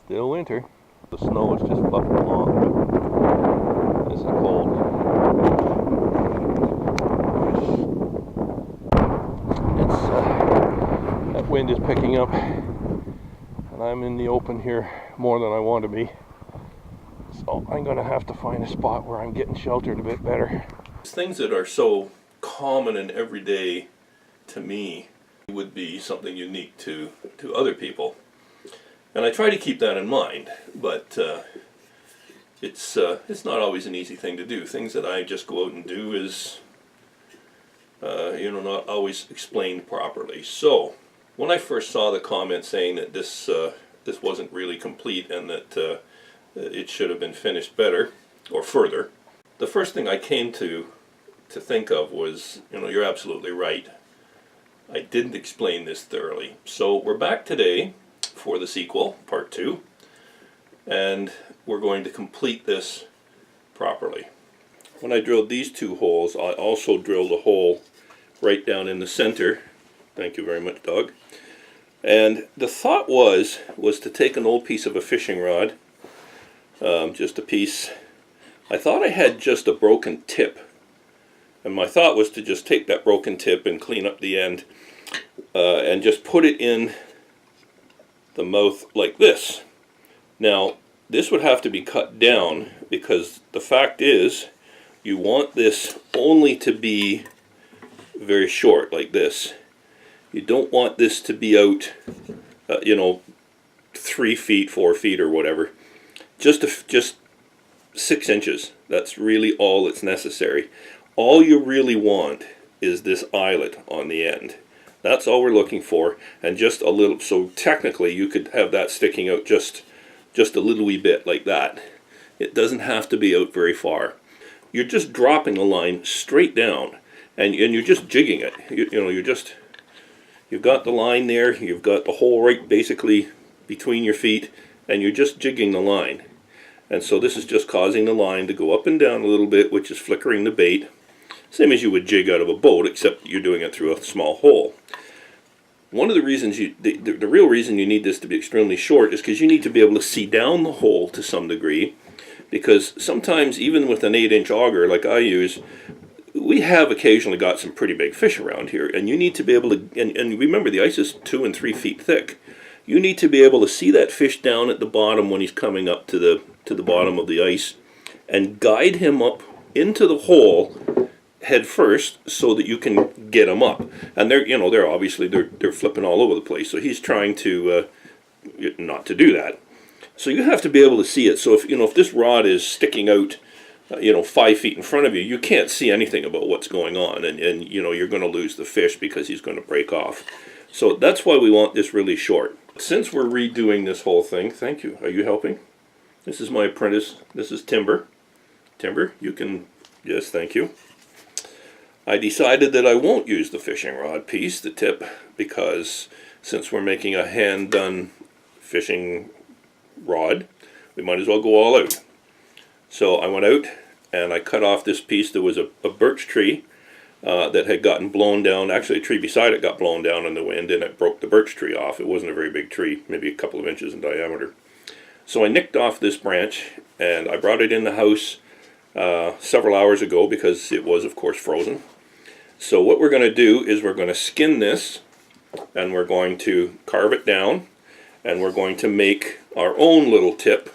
Still winter. The snow is just fluffing along, but this is cold. That wind is picking up, and I'm in the open here more than I want to be. So I'm going to have to find a spot where I'm getting sheltered a bit better. Things that are so common and everyday to me would be something unique to other people. And I try to keep that in mind, but it's not always an easy thing to do. Things that I just go out and do is, not always explained properly. So, when I first saw the comment saying that this wasn't really complete and that it should have been finished better or further, the first thing I came to think of was, you're absolutely right. I didn't explain this thoroughly. So we're back today for the sequel, part 2, and we're going to complete this properly. When I drilled these 2 holes, I also drilled a hole right down in the center. Thank you very much, Doug. And the thought was to take an old piece of a fishing rod, just a piece. I thought I had just a broken tip, and my thought was to just take that broken tip and clean up the end and just put it in the mouth like this. Now, this would have to be cut down because the fact is you want this only to be very short like this. You don't want this to be out 3 feet, 4 feet or whatever. Just 6 inches. That's really all that's necessary. All you really want is this eyelet on the end. That's all we're looking for, and just a little. So technically you could have that sticking out just a little wee bit like that. It doesn't have to be out very far. You're just dropping the line straight down, and you're just jigging it. You've got the line there, you've got the hole right basically between your feet, and you're just jigging the line. And so this is just causing the line to go up and down a little bit, which is flickering the bait. Same as you would jig out of a boat, except you're doing it through a small hole. One of the reasons the real reason you need this to be extremely short is because you need to be able to see down the hole to some degree, because sometimes even with an 8-inch auger like I use, we have occasionally got some pretty big fish around here, and you need to be able to, and remember the ice is 2 and 3 feet thick. You need to be able to see that fish down at the bottom when he's coming up to the bottom of the ice, and guide him up into the hole head first so that you can get him up. And they're obviously they're flipping all over the place, so he's trying to not to do that. So you have to be able to see it. So if this rod is sticking out 5 feet in front of you, you can't see anything about what's going on, and you're going to lose the fish because he's going to break off. So that's why we want this really short. Since we're redoing this whole thing, thank you. Are you helping? This is my apprentice. This is Timber. Timber, you can, yes, thank you. I decided that I won't use the fishing rod piece, the tip, because since we're making a hand-done fishing rod, we might as well go all out. So I went out and I cut off this piece. There was a birch tree that had gotten blown down. Actually, a tree beside it got blown down in the wind, and it broke the birch tree off. It wasn't a very big tree, maybe a couple of inches in diameter. So I nicked off this branch and I brought it in the house several hours ago because it was, of course, frozen. So what we're going to do is we're going to skin this, and we're going to carve it down, and we're going to make our own little tip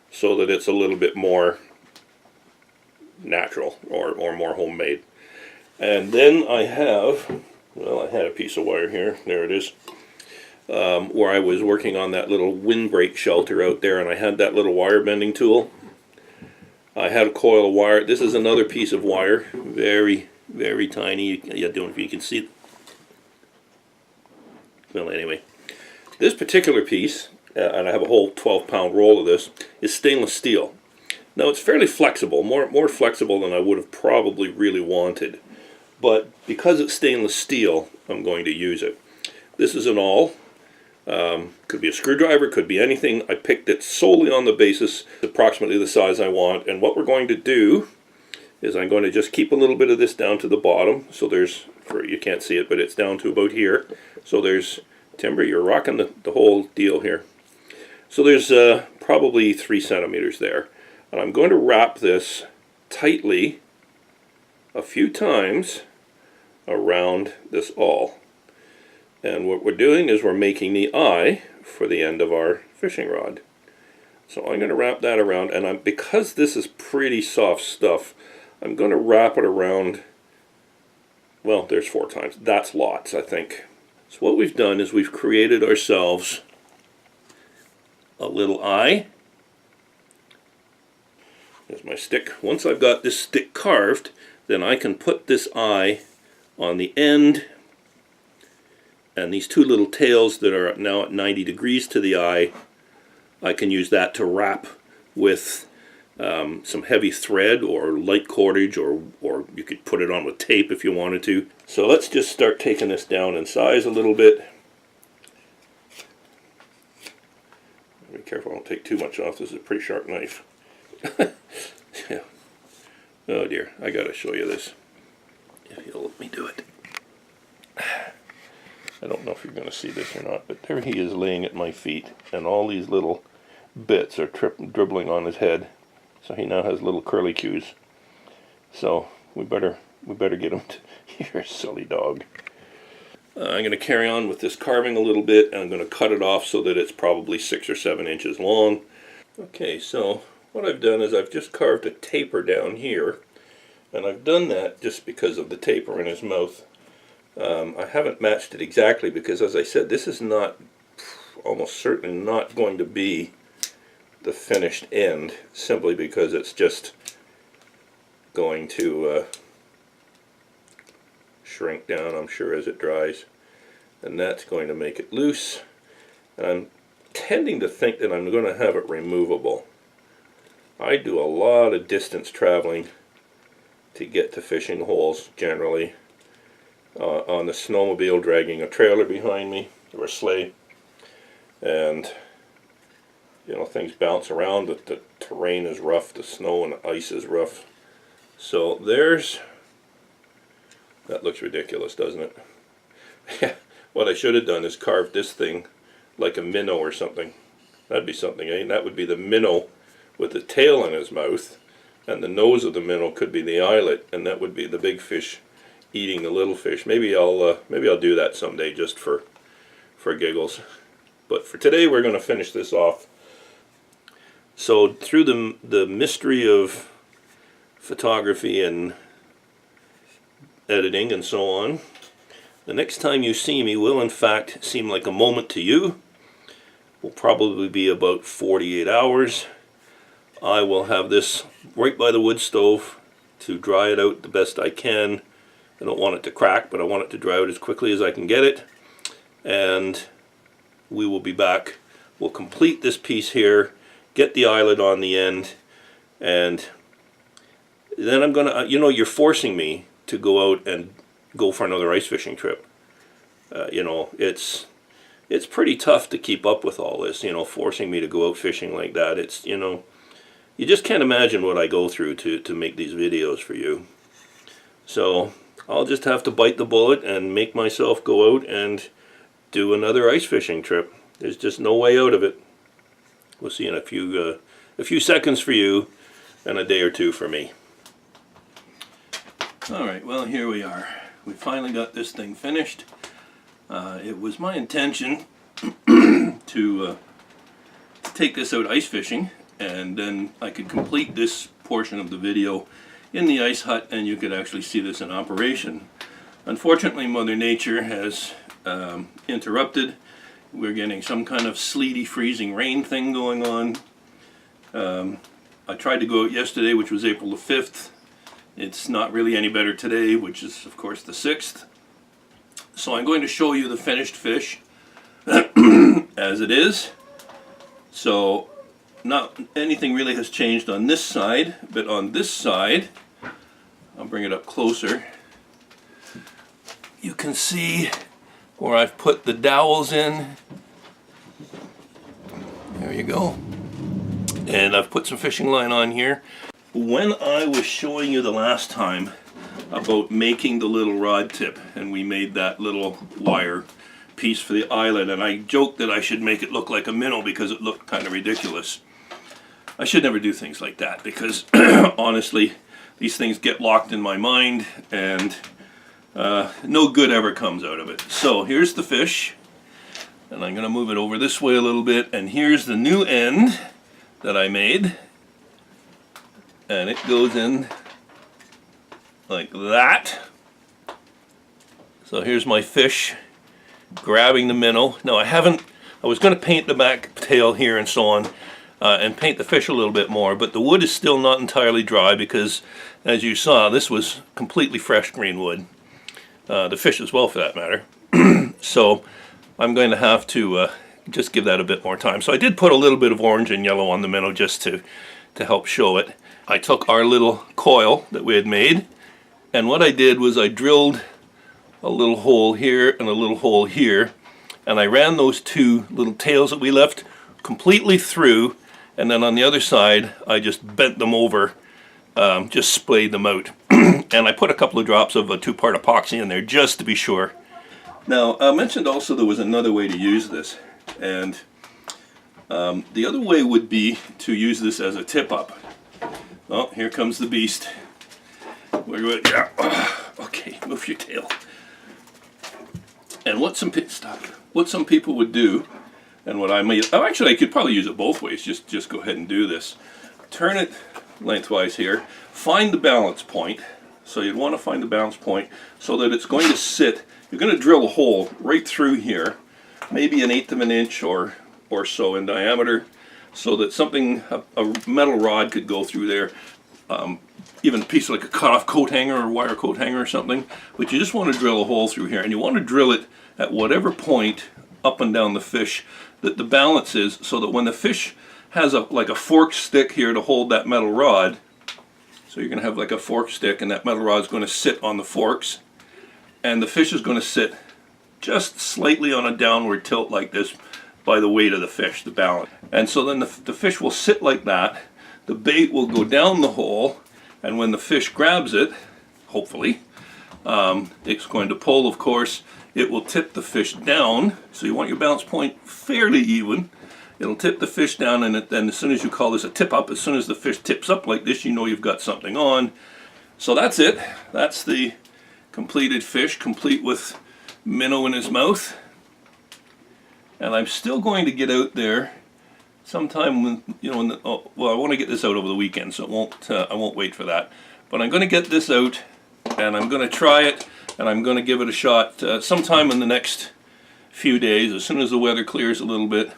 so that it's a little bit more natural or more homemade. And then I have, well, I had a piece of wire here, there it is, where I was working on that little windbreak shelter out there, and I had that little wire bending tool. I had a coil of wire. This is another piece of wire, very, very tiny. I don't know if you can see it. Well, anyway, this particular piece, and I have a whole 12-pound roll of this, is stainless steel. Now it's fairly flexible, more flexible than I would have probably really wanted, but because it's stainless steel, I'm going to use it. This is an awl. Could be a screwdriver, could be anything. I picked it solely on the basis approximately the size I want, and what we're going to do is I'm going to just keep a little bit of this down to the bottom. So there's, you can't see it, but it's down to about here. So there's, Timber, you're rocking the whole deal here. So there's probably 3 centimeters there. And I'm going to wrap this tightly a few times around this awl. And what we're doing is we're making the eye for the end of our fishing rod. So I'm going to wrap that around, and because this is pretty soft stuff, I'm going to wrap it around, well, there's 4 times. That's lots, I think. So what we've done is we've created ourselves a little eye. There's my stick. Once I've got this stick carved, then I can put this eye on the end, and these 2 little tails that are now at 90 degrees to the eye, I can use that to wrap with some heavy thread or light cordage, or you could put it on with tape if you wanted to. So let's just start taking this down in size a little bit. Be careful, I don't take too much off. This is a pretty sharp knife. Yeah. Oh dear, I gotta show you this, if you'll let me do it. I don't know if you're going to see this or not, but there he is laying at my feet, and all these little bits are dribbling on his head. So he now has little curlicues. So we better get him to... You're a silly dog. I'm going to carry on with this carving a little bit, and I'm going to cut it off so that it's probably 6 or 7 inches long. Okay, so what I've done is I've just carved a taper down here, and I've done that just because of the taper in his mouth. I haven't matched it exactly because, as I said, this is not, almost certainly not going to be the finished end, simply because it's just going to shrink down, I'm sure, as it dries, and that's going to make it loose. And I'm tending to think that I'm going to have it removable. I do a lot of distance traveling to get to fishing holes, generally. On the snowmobile, dragging a trailer behind me, or a sleigh, and you know, things bounce around, the terrain is rough, the snow and the ice is rough. So there's, that looks ridiculous, doesn't it? What I should have done is carved this thing like a minnow or something. That'd be something, eh? And that would be the minnow with the tail in his mouth, and the nose of the minnow could be the eyelet, and that would be the big fish eating the little fish. Maybe I'll do that someday, just for giggles. But for today, we're going to finish this off. So through the mystery of photography and editing and so on, the next time you see me will in fact seem like a moment to you. Will probably be about 48 hours. I will have this right by the wood stove to dry it out the best I can. I don't want it to crack, but I want it to dry out as quickly as I can get it. And we will be back. We'll complete this piece here, get the eyelet on the end, and then I'm gonna, you know, you're forcing me to go out and go for another ice fishing trip. You know, it's pretty tough to keep up with all this, you know, forcing me to go out fishing like that. It's, you know, you just can't imagine what I go through to make these videos for you. So I'll just have to bite the bullet and make myself go out and do another ice fishing trip. There's just no way out of it. We'll see in a few seconds for you and a day or two for me. Alright, well, here we are. We finally got this thing finished. It was my intention to take this out ice fishing, and then I could complete this portion of the video in the ice hut and you could actually see this in operation. Unfortunately, Mother Nature has interrupted. We're getting some kind of sleety, freezing rain thing going on. I tried to go out yesterday, which was April the 5th. It's not really any better today, which is of course the 6th. So I'm going to show you the finished fish as it is. So not anything really has changed on this side, but on this side, I'll bring it up closer. You can see where I've put the dowels in. There you go. And I've put some fishing line on here. When I was showing you the last time about making the little rod tip, and we made that little wire piece for the eyelet, and I joked that I should make it look like a minnow because it looked kind of ridiculous. I should never do things like that because honestly, these things get locked in my mind and no good ever comes out of it. So here's the fish, and I'm going to move it over this way a little bit, and here's the new end that I made, and it goes in like that. So here's my fish grabbing the minnow. Now I was going to paint the back tail here and so on, and paint the fish a little bit more, but the wood is still not entirely dry because, as you saw, this was completely fresh green wood. The fish as well, for that matter. So I'm going to have to just give that a bit more time. So I did put a little bit of orange and yellow on the minnow just to help show it. I took our little coil that we had made, and what I did was I drilled a little hole here and a little hole here, and I ran those two little tails that we left completely through, and then on the other side I just bent them over, just splayed them out. And I put a couple of drops of a 2-part epoxy in there just to be sure. Now I mentioned also there was another way to use this, and the other way would be to use this as a tip up. Oh, here comes the beast. Yeah. Okay, move your tail. And what some people would do, and what I may, actually I could probably use it both ways, just go ahead and do this. Turn it lengthwise here, find the balance point. So you'd want to find the balance point so that it's going to sit, you're going to drill a hole right through here, maybe 1/8 of an inch or so in diameter, so that something, a metal rod could go through there. Even a piece like a cut-off coat hanger or wire coat hanger or something, but you just want to drill a hole through here, and you want to drill it at whatever point up and down the fish that the balance is, so that when the fish has like a fork stick here to hold that metal rod, so you're going to have like a fork stick, and that metal rod is going to sit on the forks, and the fish is going to sit just slightly on a downward tilt like this by the weight of the fish, the balance. And so then the fish will sit like that, the bait will go down the hole, and when the fish grabs it, hopefully, it's going to pull, of course. It will tip the fish down, so you want your balance point fairly even. It'll tip the fish down, and then as soon as you call this a tip up, as soon as the fish tips up like this, you know you've got something on. So that's it. That's the completed fish, complete with minnow in his mouth. And I'm still going to get out there sometime when, well, I want to get this out over the weekend, so I won't wait for that. But I'm going to get this out, and I'm going to try it, and I'm going to give it a shot sometime in the next few days, as soon as the weather clears a little bit.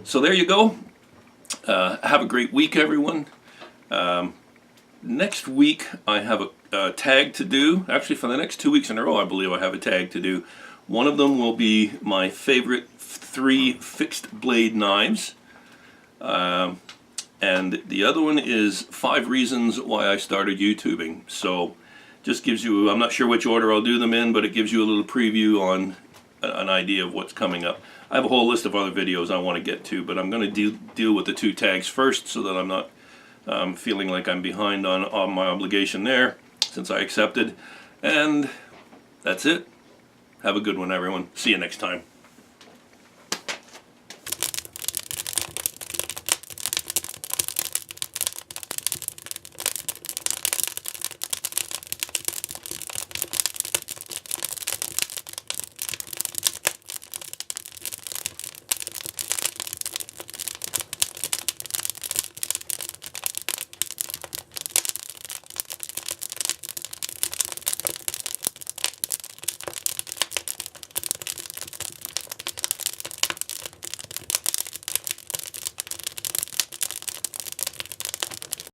So there you go. Have a great week, everyone. Next week I have a tag to do. Actually, for the next 2 weeks in a row, I believe I have a tag to do. One of them will be my favorite 3 fixed blade knives. And the other one is 5 reasons why I started YouTubing. So just gives you, I'm not sure which order I'll do them in, but it gives you a little preview on an idea of what's coming up. I have a whole list of other videos I want to get to, but I'm going to deal with the 2 tags first so that I'm not feeling like I'm behind on my obligation there, since I accepted. And that's it. Have a good one, everyone. See you next time.